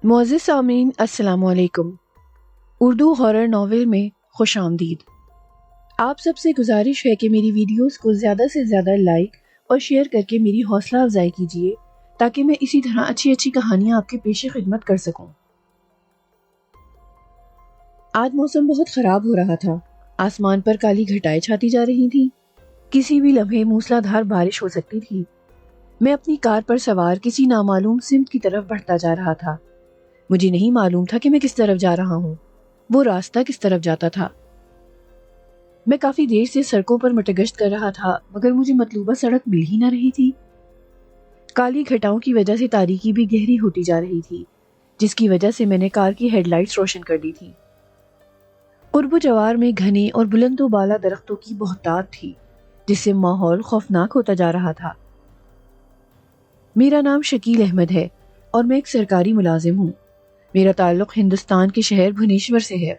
معزز سامعین السلام علیکم۔ اردو ہارر ناول میں خوش آمدید۔ آپ سب سے گزارش ہے کہ میری ویڈیوز کو زیادہ سے زیادہ لائک اور شیئر کر کے میری حوصلہ افزائی کیجیے تاکہ میں اسی طرح اچھی اچھی کہانیاں آپ کے پیش خدمت کر سکوں۔ آج موسم بہت خراب ہو رہا تھا۔ آسمان پر کالی گھٹائیں چھاتی جا رہی تھیں۔ کسی بھی لمحے موسلا دھار بارش ہو سکتی تھی۔ میں اپنی کار پر سوار کسی نامعلوم سمت کی طرف بڑھتا جا رہا تھا۔ مجھے نہیں معلوم تھا کہ میں کس طرف جا رہا ہوں، وہ راستہ کس طرف جاتا تھا۔ میں کافی دیر سے سڑکوں پر مٹگشت کر رہا تھا مگر مجھے مطلوبہ سڑک مل ہی نہ رہی تھی۔ کالی گھٹاؤں کی وجہ سے تاریکی بھی گہری ہوتی جا رہی تھی، جس کی وجہ سے میں نے کار کی ہیڈ لائٹس روشن کر دی تھی۔ قرب و جوار میں گھنے اور بلند و بالا درختوں کی بہتات تھی، جس سے ماحول خوفناک ہوتا جا رہا تھا۔ میرا نام شکیل احمد ہے اور میں ایک سرکاری ملازم ہوں۔ میرا تعلق ہندوستان کے شہر بھونیشور سے ہے۔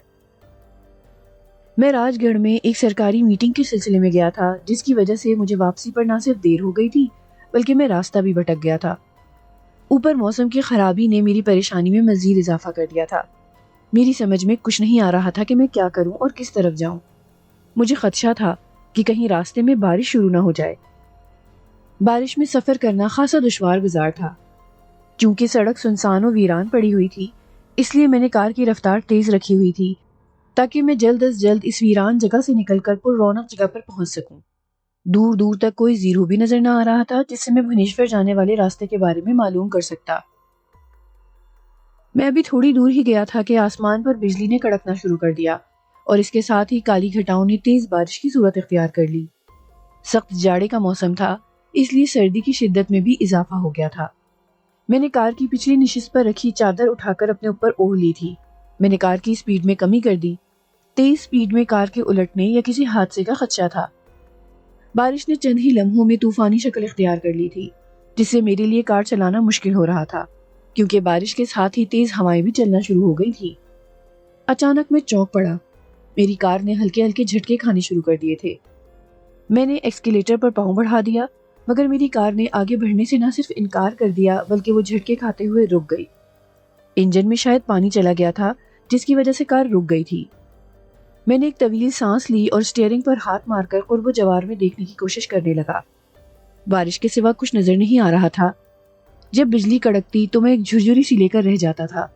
میں راج گڑھ میں ایک سرکاری میٹنگ کے سلسلے میں گیا تھا، جس کی وجہ سے مجھے واپسی پر نہ صرف دیر ہو گئی تھی بلکہ میں راستہ بھی بھٹک گیا تھا۔ اوپر موسم کی خرابی نے میری پریشانی میں مزید اضافہ کر دیا تھا۔ میری سمجھ میں کچھ نہیں آ رہا تھا کہ میں کیا کروں اور کس طرف جاؤں۔ مجھے خدشہ تھا کہ کہیں راستے میں بارش شروع نہ ہو جائے۔ بارش میں سفر کرنا خاصا دشوار گزار تھا۔ چونکہ سڑک سنسان و ویران پڑی ہوئی تھی، اس لیے میں نے کار کی رفتار تیز رکھی ہوئی تھی تاکہ میں جلد از جلد اس ویران جگہ سے نکل کر پر رونق جگہ پر پہنچ سکوں۔ دور دور تک کوئی زیرو بھی نظر نہ آ رہا تھا جس سے میں بھونیشور جانے والے راستے کے بارے میں معلوم کر سکتا۔ میں ابھی تھوڑی دور ہی گیا تھا کہ آسمان پر بجلی نے کڑکنا شروع کر دیا اور اس کے ساتھ ہی کالی گھٹاؤں نے تیز بارش کی صورت اختیار کر لی۔ سخت جاڑے کا موسم تھا، اس لیے سردی کی شدت میں بھی اضافہ ہو گیا تھا۔ میں نے کار کی پچھلی نشست پر رکھی چادر اٹھا کر اپنے اوپر اوڑھ لی تھی۔ میں نے کار کی سپیڈ میں کمی کر دی۔ تیز سپیڈ میں کار کے الٹنے یا کسی حادثے کا خدشہ تھا۔ بارش نے چند ہی لمحوں میں طوفانی شکل اختیار کر لی تھی، جس سے میرے لیے کار چلانا مشکل ہو رہا تھا، کیونکہ بارش کے ساتھ ہی تیز ہوائیں بھی چلنا شروع ہو گئی تھی۔ اچانک میں چونک پڑا۔ میری کار نے ہلکے ہلکے جھٹکے کھانے شروع کر دیے تھے۔ میں نے ایکسکیلیٹر پر پاؤں بڑھا دیا مگر میری کار نے آگے بڑھنے سے نہ صرف انکار کر دیا بلکہ وہ جھٹکے کھاتے ہوئے رک گئی۔ انجن میں شاید پانی چلا گیا تھا جس کی وجہ سے کار رک گئی تھی۔ میں نے ایک طویل سانس لی اور اسٹیئرنگ پر ہاتھ مار کر قرب و جوار میں دیکھنے کی کوشش کرنے لگا۔ بارش کے سوا کچھ نظر نہیں آ رہا تھا۔ جب بجلی کڑکتی تو میں ایک جھرجھری سی لے کر رہ جاتا تھا۔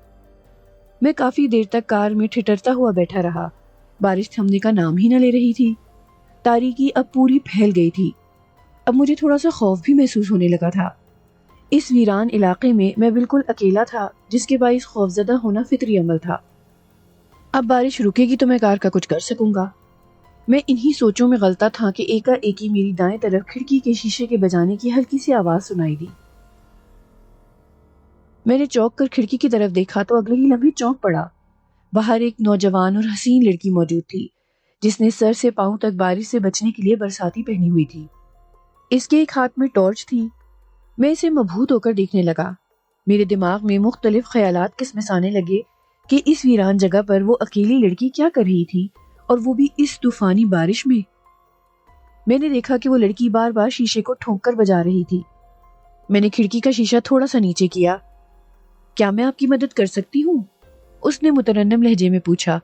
میں کافی دیر تک کار میں ٹھٹرتا ہوا بیٹھا رہا۔ بارش تھمنے کا نام ہی نہ لے رہی تھی۔ تاریکی اب پوری پھیل گئی تھی۔ اب مجھے تھوڑا سا خوف بھی محسوس ہونے لگا تھا۔ اس ویران علاقے میں میں بالکل اکیلا تھا، جس کے باعث خوفزدہ ہونا فطری عمل تھا۔ اب بارش رکے گی تو میں کار کا کچھ کر سکوں گا۔ میں انہی سوچوں میں غلطہ تھا کہ ایک ہی میری دائیں طرف کھڑکی کے شیشے کے بجانے کی ہلکی سی آواز سنائی دی۔ میں نے چونک کر کھڑکی کی طرف دیکھا تو اگلے ہی لمحے چونک پڑا۔ باہر ایک نوجوان اور حسین لڑکی موجود تھی، جس نے سر سے پاؤں تک بارش سے بچنے کے لیے برساتی پہنی ہوئی تھی۔ اس کے ایک ہاتھ میں ٹارچ تھی۔ میں اسے مبہوت ہو کر دیکھنے لگا۔ میرے دماغ میں مختلف خیالات کسمس آنے لگے کہ اس ویران جگہ پر وہ اکیلی لڑکی کیا کر رہی تھی اور وہ بھی اس طوفانی بارش میں۔ میں نے دیکھا کہ وہ لڑکی بار بار شیشے کو ٹھونک کر بجا رہی تھی۔ میں نے کھڑکی کا شیشہ تھوڑا سا نیچے کیا۔ کیا میں آپ کی مدد کر سکتی ہوں؟ اس نے مترنم لہجے میں پوچھا۔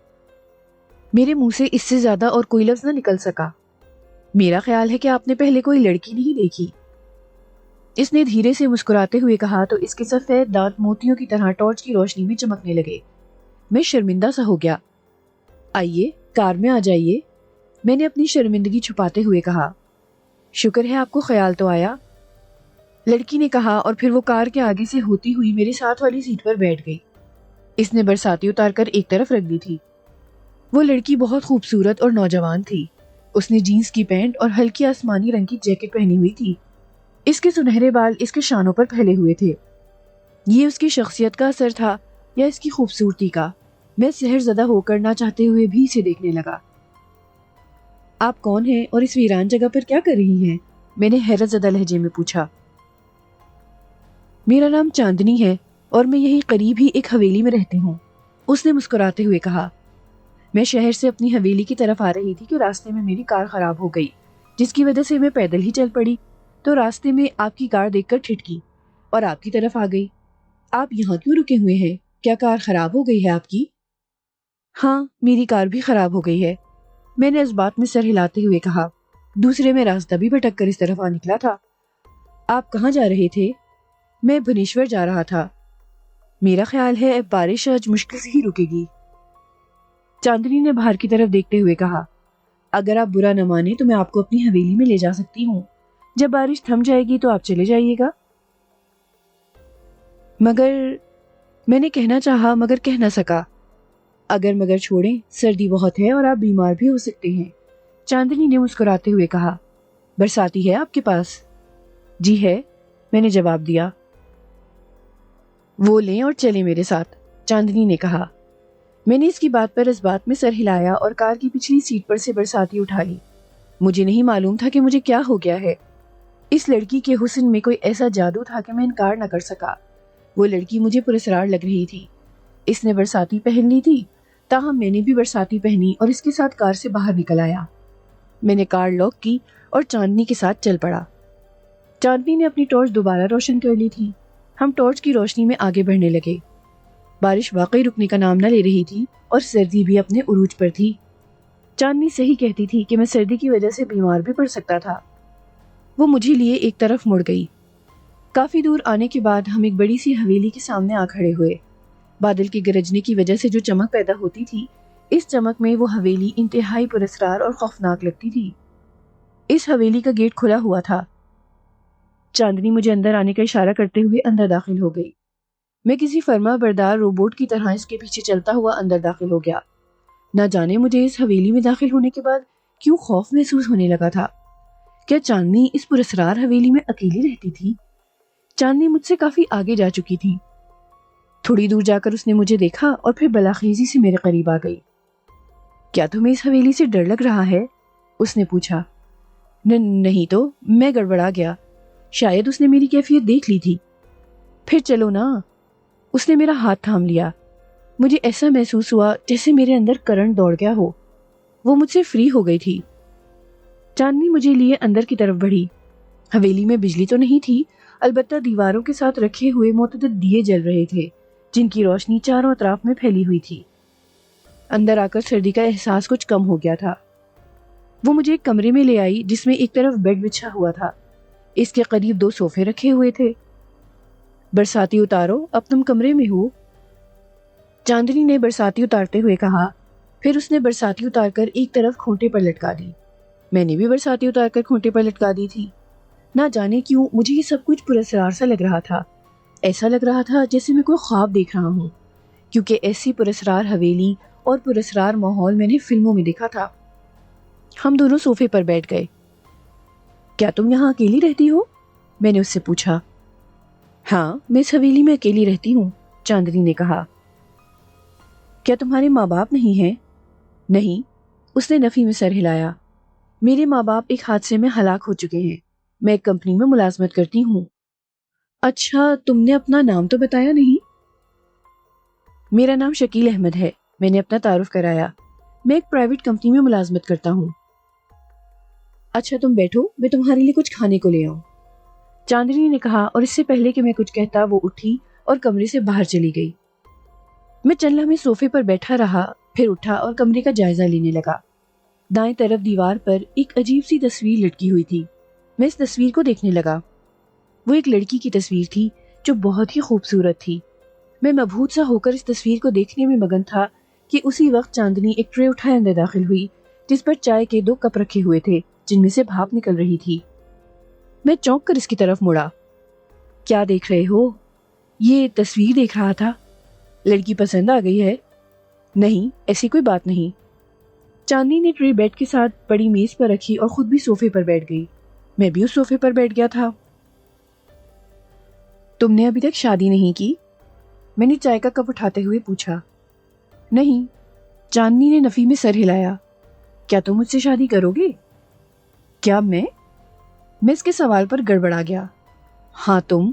میرے منہ سے اس سے زیادہ اور کوئی لفظ نہ نکل سکا۔ میرا خیال ہے کہ آپ نے پہلے کوئی لڑکی نہیں دیکھی۔ اس نے دھیرے سے مسکراتے ہوئے کہا تو اس کے سفید دانت موتیوں کی طرح ٹارچ کی روشنی میں چمکنے لگے۔ میں شرمندہ سا ہو گیا۔ آئیے، کار میں آ جائیے، میں نے اپنی شرمندگی چھپاتے ہوئے کہا۔ شکر ہے آپ کو خیال تو آیا، لڑکی نے کہا اور پھر وہ کار کے آگے سے ہوتی ہوئی میرے ساتھ والی سیٹ پر بیٹھ گئی۔ اس نے برساتی اتار کر ایک طرف رکھ دی تھی۔ وہ لڑکی بہت خوبصورت اور نوجوان تھی۔ اس نے جینز کی پینٹ اور ہلکی آسمانی رنگ کی جیکٹ پہنی ہوئی تھی۔ اس کے سنہرے بال اس کے شانوں پر پھیلے ہوئے تھے۔ یہ اس کی شخصیت کا اثر تھا یا اس کی خوبصورتی کا؟ میں سحر زدہ ہو کر نہ چاہتے ہوئے بھی اسے دیکھنے لگا۔ آپ کون ہیں اور اس ویران جگہ پر کیا کر رہی ہیں؟ میں نے حیرت زدہ لہجے میں پوچھا۔ میرا نام چاندنی ہے اور میں یہیں قریب ہی ایک حویلی میں رہتی ہوں، اس نے مسکراتے ہوئے کہا۔ میں شہر سے اپنی حویلی کی طرف آ رہی تھی کہ راستے میں میری کار خراب ہو گئی، جس کی وجہ سے میں پیدل ہی چل پڑی تو راستے میں آپ کی کار دیکھ کر ٹھٹکی اور آپ کی طرف آ گئی۔ آپ یہاں کیوں رکے ہوئے ہیں؟ کیا کار خراب ہو گئی ہے آپ کی؟ ہاں، میری کار بھی خراب ہو گئی ہے، میں نے اس بات میں سر ہلاتے ہوئے کہا۔ دوسرے میں راستہ بھی بھٹک کر اس طرف آ نکلا تھا۔ آپ کہاں جا رہے تھے؟ میں بھنیشور جا رہا تھا۔ میرا خیال ہے بارش آج مشکل سے ہی رکے گی۔ چاندنی نے باہر کی طرف دیکھتے ہوئے کہا، اگر آپ برا نہ مانے تو میں آپ کو اپنی حویلی میں لے جا سکتی ہوں، جب بارش تھم جائے گی تو آپ چلے جائیے گا۔ مگر میں نے کہنا چاہا مگر کہہ نہ سکا۔ اگر مگر چھوڑیں، سردی بہت ہے اور آپ بیمار بھی ہو سکتے ہیں، چاندنی نے مسکراتے ہوئے کہا۔ برساتی ہے آپ کے پاس؟ جی ہے، میں نے جواب دیا۔ وہ لیں اور چلیں میرے ساتھ، چاندنی نے کہا۔ میں نے اس کی بات پر اس بات میں سر ہلایا اور کار کی پچھلی سیٹ پر سے برساتی اٹھا لی۔ مجھے نہیں معلوم تھا کہ مجھے کیا ہو گیا ہے۔ اس لڑکی کے حسن میں کوئی ایسا جادو تھا کہ میں انکار نہ کر سکا۔ وہ لڑکی مجھے پراسرار لگ رہی تھی۔ اس نے برساتی پہن لی تھی، تاہم میں نے بھی برساتی پہنی اور اس کے ساتھ کار سے باہر نکل آیا۔ میں نے کار لاک کی اور چاندنی کے ساتھ چل پڑا۔ چاندنی نے اپنی ٹارچ دوبارہ روشن کر لی تھی۔ ہم ٹارچ کی روشنی میں آگے بڑھنے لگے۔ بارش واقعی رکنے کا نام نہ لے رہی تھی اور سردی بھی اپنے عروج پر تھی۔ چاندنی صحیح کہتی تھی کہ میں سردی کی وجہ سے بیمار بھی پڑ سکتا تھا۔ وہ مجھے لیے ایک طرف مڑ گئی۔ کافی دور آنے کے بعد ہم ایک بڑی سی حویلی کے سامنے آ کھڑے ہوئے۔ بادل کے گرجنے کی وجہ سے جو چمک پیدا ہوتی تھی، اس چمک میں وہ حویلی انتہائی پراسرار اور خوفناک لگتی تھی۔ اس حویلی کا گیٹ کھلا ہوا تھا۔ چاندنی مجھے اندر آنے کا اشارہ کرتے ہوئے اندر داخل ہو گئی۔ میں کسی فرما بردار روبوٹ کی طرح اس کے پیچھے چلتا ہوا اندر داخل ہو گیا۔ نہ جانے مجھے اس حویلی میں داخل ہونے کے بعد کیوں خوف محسوس ہونے لگا تھا۔ کیا چاندنی اس پراسرار حویلی میں اکیلی رہتی تھی؟ چاندنی مجھ سے کافی آگے جا چکی تھی۔ تھوڑی دور جا کر اس نے مجھے دیکھا اور پھر بلاخیزی سے میرے قریب آ گئی۔ کیا تمہیں اس حویلی سے ڈر لگ رہا ہے؟ اس نے پوچھا۔ نہیں تو، میں گڑبڑا گیا۔ شاید اس نے میری کیفیت دیکھ لی تھی۔ پھر چلو نا۔ اس نے میرا ہاتھ تھام لیا۔ مجھے ایسا محسوس ہوا جیسے میرے اندر کرنٹ دوڑ گیا ہو۔ وہ مجھ سے فری ہو گئی تھی۔ چاندنی مجھے لیے اندر کی طرف بڑھی۔ حویلی میں بجلی تو نہیں تھی، البتہ دیواروں کے ساتھ رکھے ہوئے متعدد دیے جل رہے تھے جن کی روشنی چاروں اطراف میں پھیلی ہوئی تھی۔ اندر آ کر سردی کا احساس کچھ کم ہو گیا تھا۔ وہ مجھے ایک کمرے میں لے آئی جس میں ایک طرف بیڈ بچھا ہوا تھا، اس کے قریب 2 صوفے رکھے ہوئے تھے۔ برساتی اتارو، اب تم کمرے میں ہو، چاندنی نے برساتی اتارتے ہوئے کہا۔ پھر اس نے برساتی اتار کر ایک طرف کھوٹے پر لٹکا دی۔ میں نے بھی برساتی اتار کر کھوٹے پر لٹکا دی تھی۔ نہ جانے کیوں مجھے یہ سب کچھ پراسرار سا لگ رہا تھا۔ ایسا لگ رہا تھا جیسے میں کوئی خواب دیکھ رہا ہوں، کیونکہ ایسی پراسرار حویلی اور پراسرار ماحول میں نے فلموں میں دیکھا تھا۔ ہم دونوں صوفے پر بیٹھ گئے۔ کیا تم یہاں اکیلی رہتی ہو؟ میں نے اس سے پوچھا۔ ہاں، میں اس حویلی میں اکیلی رہتی ہوں، چاندنی نے کہا۔ کیا تمہارے ماں باپ نہیں ہیں؟ نہیں، اس نے نفی میں سر ہلایا۔ میرے ماں باپ ایک حادثے میں ہلاک ہو چکے ہیں۔ میں ایک کمپنی میں ملازمت کرتی ہوں۔ اچھا، تم نے اپنا نام تو بتایا نہیں۔ میرا نام شکیل احمد ہے، میں نے اپنا تعارف کرایا۔ میں ایک پرائیویٹ کمپنی میں ملازمت کرتا ہوں۔ اچھا تم بیٹھو، میں تمہارے لیے کچھ کھانے کو لے آؤں، چاندنی نے کہا، اور اس سے پہلے کہ میں کچھ کہتا وہ اٹھی اور کمرے سے باہر چلی گئی۔ میں چند لمحے صوفے پر بیٹھا رہا، پھر اٹھا اور کمرے کا جائزہ لینے لگا۔ دائیں طرف دیوار پر ایک عجیب سی تصویر لٹکی ہوئی تھی۔ میں اس تصویر کو دیکھنے لگا۔ وہ ایک لڑکی کی تصویر تھی جو بہت ہی خوبصورت تھی۔ میں مبہوت سا ہو کر اس تصویر کو دیکھنے میں مگن تھا کہ اسی وقت چاندنی ایک ٹرے اٹھائے اندر داخل ہوئی جس پر چائے کے 2 کپ رکھے ہوئے تھے جن میں سے بھاپ نکل رہی تھی۔ میں چونک کر اس کی طرف مڑا۔ کیا دیکھ رہے ہو؟ یہ تصویر دیکھ رہا تھا۔ لڑکی پسند آ گئی ہے؟ نہیں، ایسی کوئی بات نہیں۔ چاندنی نے ٹرے بیڈ کے ساتھ بڑی میز پر رکھی اور خود بھی صوفے پر بیٹھ گئی۔ میں بھی اس صوفے پر بیٹھ گیا تھا۔ تم نے ابھی تک شادی نہیں کی؟ میں نے چائے کا کپ اٹھاتے ہوئے پوچھا۔ نہیں، چاندنی نے نفی میں سر ہلایا۔ کیا تم مجھ سے شادی کرو گے؟ کیا میں اس کے سوال پر گڑبڑا گیا۔ ہاں تم،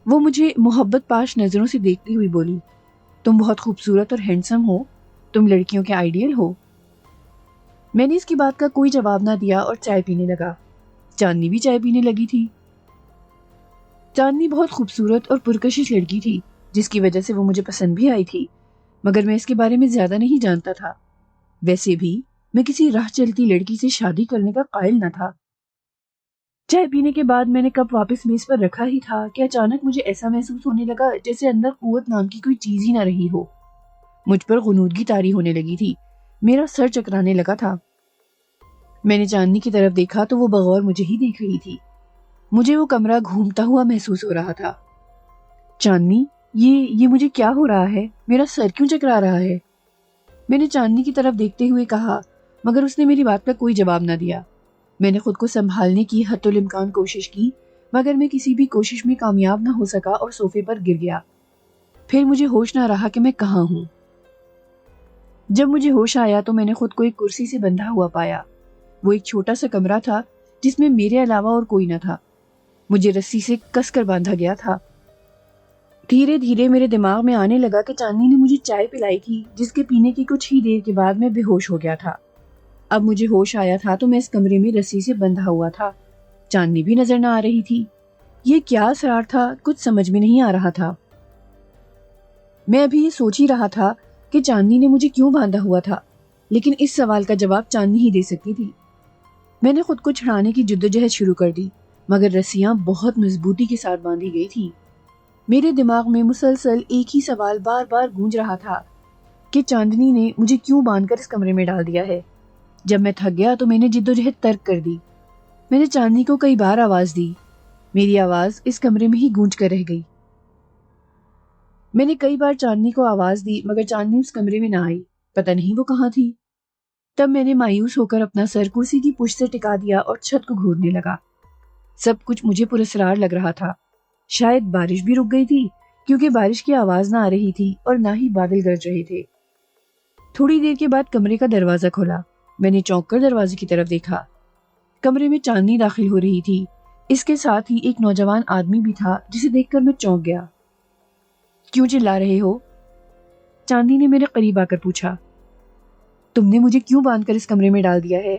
وہ مجھے محبت پاش نظروں سے دیکھتی ہوئی بولی۔ تم بہت خوبصورت اور ہینڈسم ہو، تم لڑکیوں کے آئیڈیل ہو۔ میں نے اس کی بات کا کوئی جواب نہ دیا اور چائے پینے لگا۔ چاندنی بھی چائے پینے لگی تھی۔ چاندنی بہت خوبصورت اور پرکشش لڑکی تھی۔ جس کی وجہ سے وہ مجھے پسند بھی آئی تھی، مگر میں اس کے بارے میں زیادہ نہیں جانتا تھا۔ ویسے بھی میں کسی راہ چلتی لڑکی سے شادی کرنے کا قائل نہ تھا۔ چائے پینے کے بعد میں نے کپ واپس میز پر رکھا ہی تھا کہ اچانک مجھے ایسا محسوس ہونے لگا جیسے اندر قوت نام کی کوئی چیز ہی نہ رہی ہو۔ مجھ پر غنودگی طاری ہونے لگی تھی، میرا سر چکرانے لگا تھا۔ میں نے چاندنی کی طرف دیکھا تو وہ بغور مجھے ہی دیکھ رہی تھی۔ مجھے وہ کمرہ گھومتا ہوا محسوس ہو رہا تھا۔ چاندنی، یہ مجھے کیا ہو رہا ہے؟ میرا سر کیوں چکرا رہا ہے؟ میں نے چاندنی کی طرف دیکھتے ہوئے کہا، مگر اس نے میری بات کا کوئی جواب نہ دیا۔ میں نے خود کو سنبھالنے کی حتی الامکان کوشش کی، مگر میں کسی بھی کوشش میں کامیاب نہ ہو سکا اور صوفے پر گر گیا۔ پھر مجھے ہوش نہ رہا کہ میں کہاں ہوں۔ جب مجھے ہوش آیا تو میں نے خود کو ایک کرسی سے بندھا ہوا پایا۔ وہ ایک چھوٹا سا کمرہ تھا جس میں میرے علاوہ اور کوئی نہ تھا۔ مجھے رسی سے کس کر باندھا گیا تھا۔ دھیرے دھیرے میرے دماغ میں آنے لگا کہ چاندنی نے مجھے چائے پلائی تھی، جس کے پینے کی کچھ ہی دیر کے بعد میں بے ہوش ہو گیا تھا۔ اب مجھے ہوش آیا تھا تو میں اس کمرے میں رسی سے بندھا ہوا تھا۔ چاندنی بھی نظر نہ آ رہی تھی۔ یہ کیا اسرار تھا، کچھ سمجھ میں نہیں آ رہا تھا۔ میں ابھی یہ سوچ ہی رہا تھا کہ چاندنی نے مجھے کیوں باندھا ہوا تھا، لیکن اس سوال کا جواب چاندنی ہی دے سکتی تھی۔ میں نے خود کو چھڑانے کی جدوجہد شروع کر دی، مگر رسیاں بہت مضبوطی کے ساتھ باندھی گئی تھی۔ میرے دماغ میں مسلسل ایک ہی سوال بار بار گونج رہا تھا کہ چاندنی نے مجھے کیوں باندھ کر اس کمرے میں ڈال دیا ہے۔ جب میں تھک گیا تو میں نے جدوجہد ترک کر دی۔ میں نے چاندنی کو کئی بار آواز دی، میری آواز اس کمرے میں ہی گونج کر رہ گئی۔ میں نے کئی بار چاندنی کو آواز دی، مگر چاندنی اس کمرے میں نہ آئی، پتہ نہیں وہ کہاں تھی۔ تب میں نے مایوس ہو کر اپنا سر کرسی کی پشت سے ٹکا دیا اور چھت کو گھورنے لگا۔ سب کچھ مجھے پراسرار لگ رہا تھا۔ شاید بارش بھی رک گئی تھی، کیونکہ بارش کی آواز نہ آ رہی تھی اور نہ ہی بادل گرج رہے تھے۔ تھوڑی دیر کے بعد کمرے کا دروازہ کھلا۔ میں نے چونک کر دروازے کی طرف دیکھا۔ کمرے میں چاندنی داخل ہو رہی تھی۔ اس کے ساتھ ہی ایک نوجوان آدمی بھی تھا، جسے دیکھ کر میں چونک گیا۔ کیوں چلا رہے ہو؟ چاندنی نے میرے قریب آ کر پوچھا۔ تم نے مجھے کیوں باندھ کر اس کمرے میں ڈال دیا ہے؟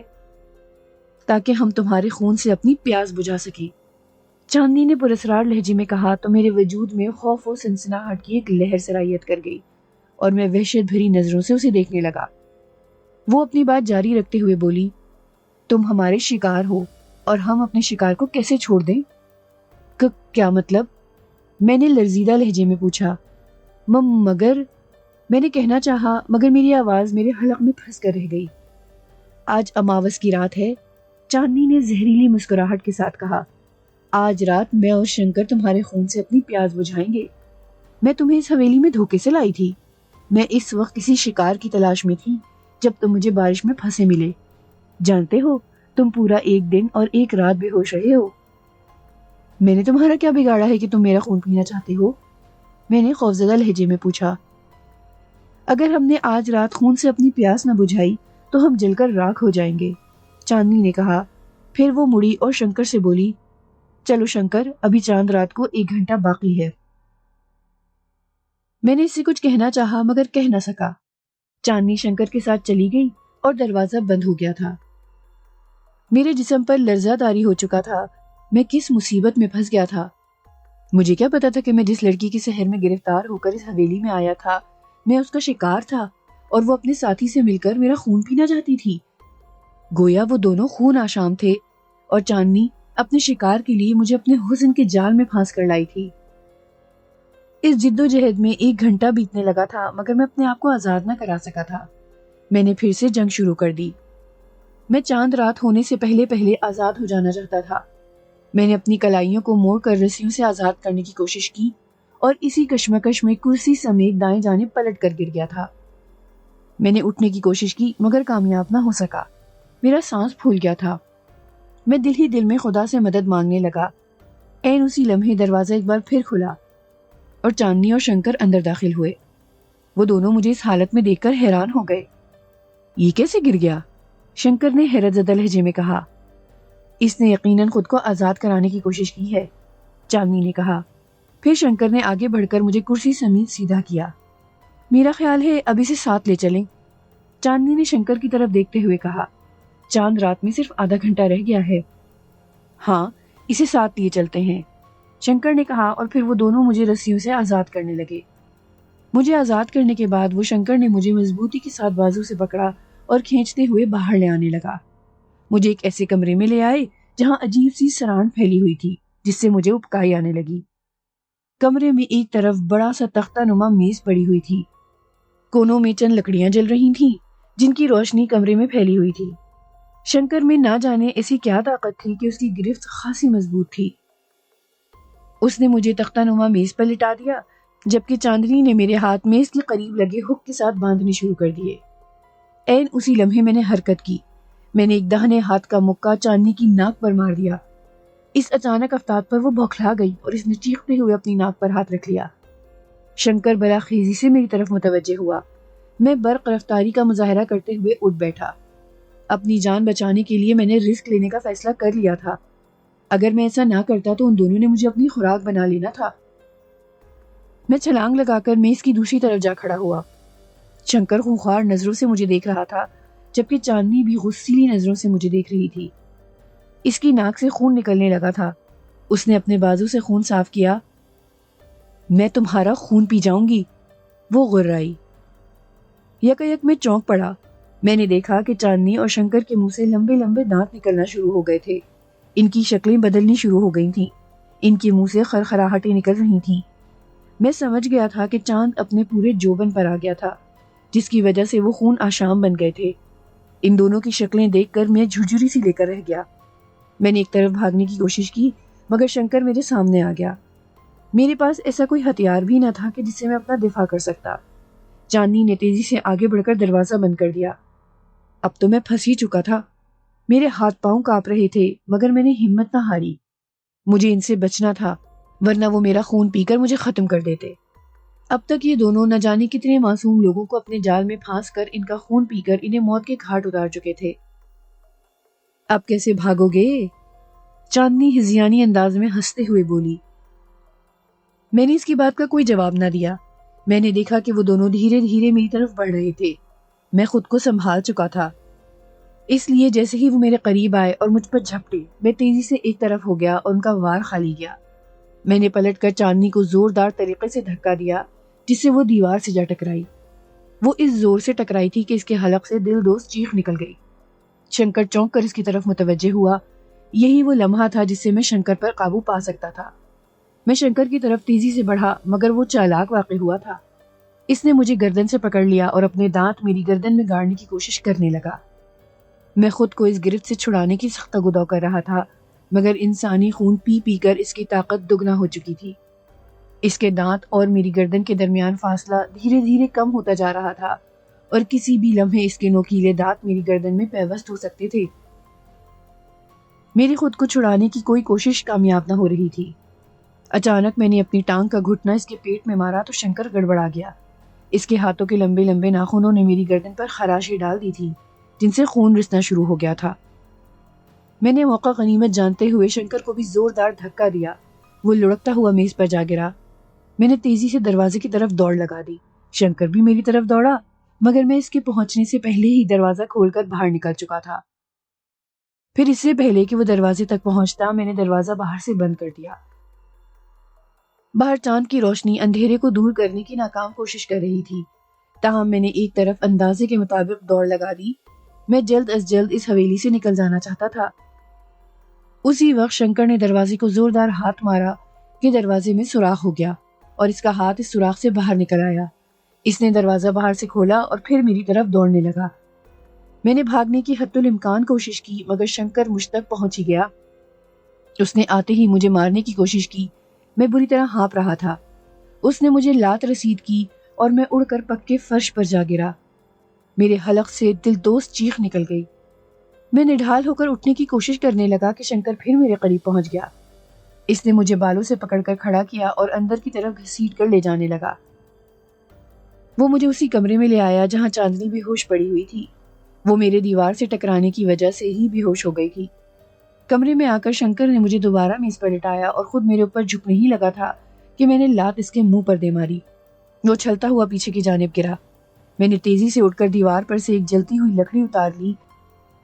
تاکہ ہم تمہارے خون سے اپنی پیاس بجھا سکیں، چاندنی نے پراسرار لہجے میں کہا تو میرے وجود میں خوف و سنسناہٹ کی ایک لہر سرایت کر گئی اور میں وحشت بھری نظروں سے اسے دیکھنے لگا۔ وہ اپنی بات جاری رکھتے ہوئے بولی، تم ہمارے شکار ہو اور ہم اپنے شکار کو کیسے چھوڑ دیں؟ کیا مطلب؟ میں نے لرزیدہ لہجے میں پوچھا۔ مگر میں نے کہنا چاہا، مگر میری آواز میرے حلق میں پھنس کر رہ گئی۔ آج اماوس کی رات ہے، چاندنی نے زہریلی مسکراہٹ کے ساتھ کہا۔ آج رات میں اور شنکر تمہارے خون سے اپنی پیاس بجھائیں گے۔ میں تمہیں اس حویلی میں دھوکے سے لائی تھی۔ میں اس وقت کسی شکار کی تلاش میں تھی جب تم مجھے بارش میں پھنسے ملے۔ جانتے ہو، تم پورا ایک دن اور ایک رات بے ہوش رہے ہو۔ میں نے تمہارا کیا بگاڑا ہے کہ تم میرا خون پینا چاہتے ہو؟ میں نے خوفزدہ لہجے میں پوچھا۔ اگر ہم نے آج رات خون سے اپنی پیاس نہ بجھائی تو ہم جل کر راکھ ہو جائیں گے، چاندنی نے کہا۔ پھر وہ مڑی اور شنکر سے بولی، چلو شنکر، ابھی چاند رات کو 1 گھنٹہ باقی ہے۔ میں نے اس سے کچھ کہنا چاہا مگر کہہ نہ سکا۔ چاندنی شنکر کے ساتھ چلی گئی اور دروازہ بند ہو گیا تھا۔ میرے جسم پر لرزہ طاری ہو چکا تھا۔ میں کس مصیبت میں پھنس گیا تھا؟ مجھے کیا پتا تھا کہ میں جس لڑکی کے سحر میں گرفتار ہو کر اس حویلی میں آیا تھا، میں اس کا شکار تھا اور وہ اپنے ساتھی سے مل کر میرا خون پینا چاہتی تھی۔ گویا وہ دونوں خون آشام تھے اور چاندنی اپنے شکار کے لیے مجھے اپنے حسن کے جال میں پھانس کر لائی تھی۔ اس جد و جہد میں 1 گھنٹہ بیتنے لگا تھا مگر میں اپنے آپ کو آزاد نہ کرا سکا تھا۔ میں نے پھر سے جنگ شروع کر دی۔ میں چاند رات ہونے سے پہلے پہلے آزاد ہو جانا چاہتا تھا۔ میں نے اپنی کلائیوں کو موڑ کر رسیوں سے آزاد کرنے کی کوشش کی اور اسی کشمکش میں کرسی سمیت دائیں جانب پلٹ کر گر گیا تھا۔ میں نے اٹھنے کی کوشش کی مگر کامیاب نہ ہو سکا۔ میرا سانس پھول گیا تھا۔ میں دل ہی دل میں خدا سے مدد مانگنے لگا۔ عین اسی لمحے دروازہ ایک بار پھر کھلا اور چاندنی اور شنکر اندر داخل ہوئے۔ وہ دونوں مجھے اس حالت میں دیکھ کر حیران ہو گئے۔ یہ کیسے گر گیا؟ شنکر نے حیرت زدہ لہجے میں کہا۔ اس نے یقیناً خود کو آزاد کرانے کی کوشش کی ہے، چاندنی نے کہا۔ پھر شنکر نے آگے بڑھ کر مجھے کرسی سمیت سیدھا کیا۔ میرا خیال ہے اب اسے ساتھ لے چلیں، چاندنی نے شنکر کی طرف دیکھتے ہوئے کہا۔ چاند رات میں صرف آدھا گھنٹہ رہ گیا ہے۔ ہاں، اسے ساتھ لیے چلتے ہیں، شنکر نے کہا، اور پھر وہ دونوں مجھے رسیوں سے آزاد کرنے لگے۔ مجھے آزاد کرنے کے بعد وہ شنکر نے مجھے مضبوطی کے ساتھ بازو سے پکڑا اور کھینچتے ہوئے باہر لے آنے لگا۔ مجھے ایک ایسے کمرے میں لے آئے جہاں عجیب سی سران پھیلی ہوئی تھی جس سے مجھے اپکائی آنے لگی۔ کمرے میں ایک طرف بڑا سا تختہ نما میز پڑی ہوئی تھی، کونوں میں چند لکڑیاں جل رہی تھیں جن کی روشنی کمرے میں پھیلی ہوئی تھی۔ شنکر میں نہ جانے ایسی کیا طاقت تھی کہ اس کی گرفت خاصی مضبوط تھی۔ اس نے مجھے تختہ نما میز پر لٹا دیا، جبکہ چاندنی نے میرے ہاتھ میز کے قریب لگے ہک کے ساتھ باندھنے شروع کر دیے۔ عین اسی لمحے میں نے حرکت کی۔ میں نے ایک داہنے ہاتھ کا مکہ چاندنی کی ناک پر مار دیا۔ اس اچانک افتاد پر وہ بوکھلا گئی اور اس نے چیختے ہوئے اپنی ناک پر ہاتھ رکھ لیا۔ شنکر براخیزی سے میری طرف متوجہ ہوا۔ میں برق رفتاری کا مظاہرہ کرتے ہوئے اٹھ بیٹھا۔ اپنی جان بچانے کے لیے میں نے رسک لینے کا فیصلہ کر لیا تھا۔ اگر میں ایسا نہ کرتا تو ان دونوں نے مجھے اپنی خوراک بنا لینا تھا۔ میں چھلانگ لگا کر میز کی دوسری طرف جا کھڑا ہوا۔ شنکر خونخوار نظروں سے مجھے دیکھ رہا تھا، جبکہ چاندنی بھی غصیلی نظروں سے مجھے دیکھ رہی تھی۔ اس کی ناک سے خون نکلنے لگا تھا۔ اس نے اپنے بازو سے خون صاف کیا۔ میں تمہارا خون پی جاؤں گی، وہ غرائی۔ یکایک میں چونک پڑا۔ میں نے دیکھا کہ چاندنی اور شنکر کے منہ سے لمبے لمبے دانت نکلنا شروع ہو گئے تھے۔ ان کی شکلیں بدلنی شروع ہو گئی تھیں۔ ان کے منہ سے خرخراہٹیں نکل رہی تھیں۔ میں سمجھ گیا تھا کہ چاند اپنے پورے جوبن پر آ گیا تھا، جس کی وجہ سے وہ خون آشام بن گئے تھے۔ ان دونوں کی شکلیں دیکھ کر میں جھرجھری سی لے کر رہ گیا۔ میں نے ایک طرف بھاگنے کی کوشش کی، مگر شنکر میرے سامنے آ گیا۔ میرے پاس ایسا کوئی ہتھیار بھی نہ تھا کہ جس سے میں اپنا دفاع کر سکتا۔ چاندنی نے تیزی سے آگے بڑھ کر دروازہ بند کر دیا۔ اب تو میں پھنس ہی چکا تھا۔ میرے ہاتھ پاؤں کانپ رہے تھے، مگر میں نے ہمت نہ ہاری۔ مجھے ان سے بچنا تھا، ورنہ وہ میرا خون پی کر مجھے ختم کر دیتے۔ اب تک یہ دونوں نہ جانے کتنے معصوم لوگوں کو اپنے جال میں پھانس کر ان کا خون پی کر انہیں موت کے گھاٹ اتار چکے تھے۔ اب کیسے بھاگو گے؟ چاندنی ہذیانی انداز میں ہنستے ہوئے بولی۔ میں نے اس کی بات کا کوئی جواب نہ دیا۔ میں نے دیکھا کہ وہ دونوں دھیرے دھیرے میری طرف بڑھ رہے تھے۔ میں خود کو سنبھال چکا تھا، اس لیے جیسے ہی وہ میرے قریب آئے اور مجھ پر جھپٹے، میں تیزی سے ایک طرف ہو گیا اور ان کا وار خالی گیا۔ میں نے پلٹ کر چاندنی کو زوردار طریقے سے دھکا دیا، جس سے وہ دیوار سے جا ٹکرائی۔ وہ اس زور سے ٹکرائی تھی کہ اس کے حلق سے دل دوز چیخ نکل گئی۔ شنکر چونک کر اس کی طرف متوجہ ہوا۔ یہی وہ لمحہ تھا جس سے میں شنکر پر قابو پا سکتا تھا۔ میں شنکر کی طرف تیزی سے بڑھا، مگر وہ چالاک واقع ہوا تھا۔ اس نے مجھے گردن سے پکڑ لیا اور اپنے دانت میری گردن میں گاڑنے کی کوشش کرنے لگا۔ میں خود کو اس گرفت سے چھڑانے کی سخت گدو کر رہا تھا، مگر انسانی خون پی پی کر اس کی طاقت دگنا ہو چکی تھی۔ اس کے دانت اور میری گردن کے درمیان فاصلہ دھیرے دھیرے کم ہوتا جا رہا تھا، اور کسی بھی لمحے اس کے نوکیلے دانت میری گردن میں پیوست ہو سکتے تھے۔ میری خود کو چھڑانے کی کوئی کوشش کامیاب نہ ہو رہی تھی۔ اچانک میں نے اپنی ٹانگ کا گھٹنا اس کے پیٹ میں مارا تو شنکر گڑبڑا گیا۔ اس کے ہاتھوں کے لمبے لمبے ناخنوں نے میری گردن پر خراشی ڈال دی تھی، جن سے خون رسنا شروع ہو گیا تھا۔ میں نے موقع غنیمت جانتے ہوئے شنکر کو بھی زوردار دھکا دیا۔ وہ لڑکتا ہوا میز پر جا گرا۔ میں نے تیزی سے دروازے کی طرف دوڑ لگا دی۔ شنکر بھی میری طرف دوڑا، مگر میں اس کے پہنچنے سے پہلے ہی دروازہ کھول کر باہر نکل چکا تھا۔ پھر اس سے پہلے کہ وہ دروازے تک پہنچتا، میں نے دروازہ باہر سے بند کر دیا۔ باہر چاند کی روشنی اندھیرے کو دور کرنے کی ناکام کوشش کر رہی تھی، تاہم میں نے ایک طرف اندازے کے مطابق دوڑ لگا دی۔ میں جلد از جلد اس حویلی سے نکل جانا چاہتا تھا۔ اسی وقت شنکر نے دروازے کو زوردار ہاتھ مارا کہ دروازے میں سوراخ ہو گیا اور اس کا ہاتھ اس سوراخ سے باہر نکل آیا۔ اس نے دروازہ باہر سے کھولا اور پھر میری طرف دوڑنے لگا۔ میں نے بھاگنے کی حتی الامکان کوشش کی، مگر شنکر مجھ تک پہنچ ہی گیا۔ اس نے آتے ہی مجھے مارنے کی کوشش کی۔ میں بری طرح ہانپ رہا تھا۔ اس نے مجھے لات رسید کی اور میں اڑ کر پکے فرش پر جا گرا۔ میرے حلق سے دل دوز چیخ نکل گئی۔ میں نڈھال ہو کر اٹھنے کی کوشش کرنے لگا کہ شنکر پھر میرے قریب پہنچ گیا۔ اس نے مجھے بالوں سے پکڑ کر کھڑا کیا اور اندر کی طرف گھسیٹ کر لے جانے لگا۔ وہ مجھے اسی کمرے میں لے آیا جہاں چاندنی بے ہوش پڑی ہوئی تھی۔ وہ میرے دیوار سے ٹکرانے کی وجہ سے ہی بے ہوش ہو گئی تھی۔ کمرے میں آ کر شنکر نے مجھے دوبارہ میز پر لٹایا اور خود میرے اوپر جھکنے ہی لگا تھا کہ میں نے لات اس کے منہ پر دے ماری۔ وہ چھلتا ہوا پیچھے کی جانب گرا۔ میں نے تیزی سے اٹھ کر دیوار پر سے ایک جلتی ہوئی لکڑی اتار لی،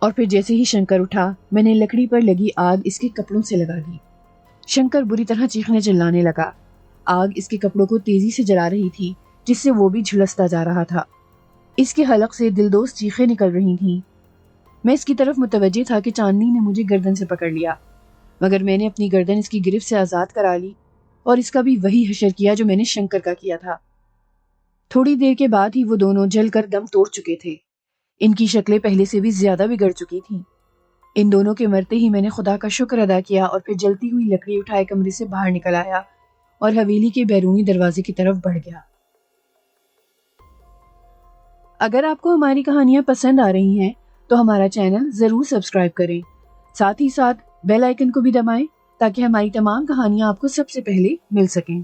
اور پھر جیسے ہی شنکر اٹھا، میں نے لکڑی پر لگی آگ اس کے کپڑوں سے لگا دی۔ شنکر بری طرح چیخنے چلانے لگا۔ آگ اس کے کپڑوں کو تیزی سے جلا رہی تھی جس سے وہ بھی جھلستا جا رہا تھا۔ اس کے حلق سے دلدوز چیخیں نکل رہی تھیں۔ میں اس کی طرف متوجہ تھا کہ چاندنی نے مجھے گردن سے پکڑ لیا، مگر میں نے اپنی گردن اس کی گرفت سے آزاد کرا لی اور اس کا بھی وہی حشر کیا جو میں نے شنکر کا کیا تھا۔ تھوڑی دیر کے بعد ہی وہ دونوں جل کر دم توڑ چکے تھے۔ ان کی شکلیں پہلے سے بھی زیادہ بگڑ چکی تھیں۔ ان دونوں کے مرتے ہی میں نے خدا کا شکر ادا کیا اور پھر جلتی ہوئی لکڑی اٹھائے کمرے سے باہر نکل آیا اور حویلی کے بیرونی دروازے کی طرف بڑھ گیا۔ اگر آپ کو ہماری کہانیاں پسند آ رہی ہیں تو ہمارا چینل ضرور سبسکرائب کریں، ساتھ ہی ساتھ بیل آئیکن کو بھی دبائیں تاکہ ہماری تمام کہانیاں آپ کو سب سے پہلے مل سکیں۔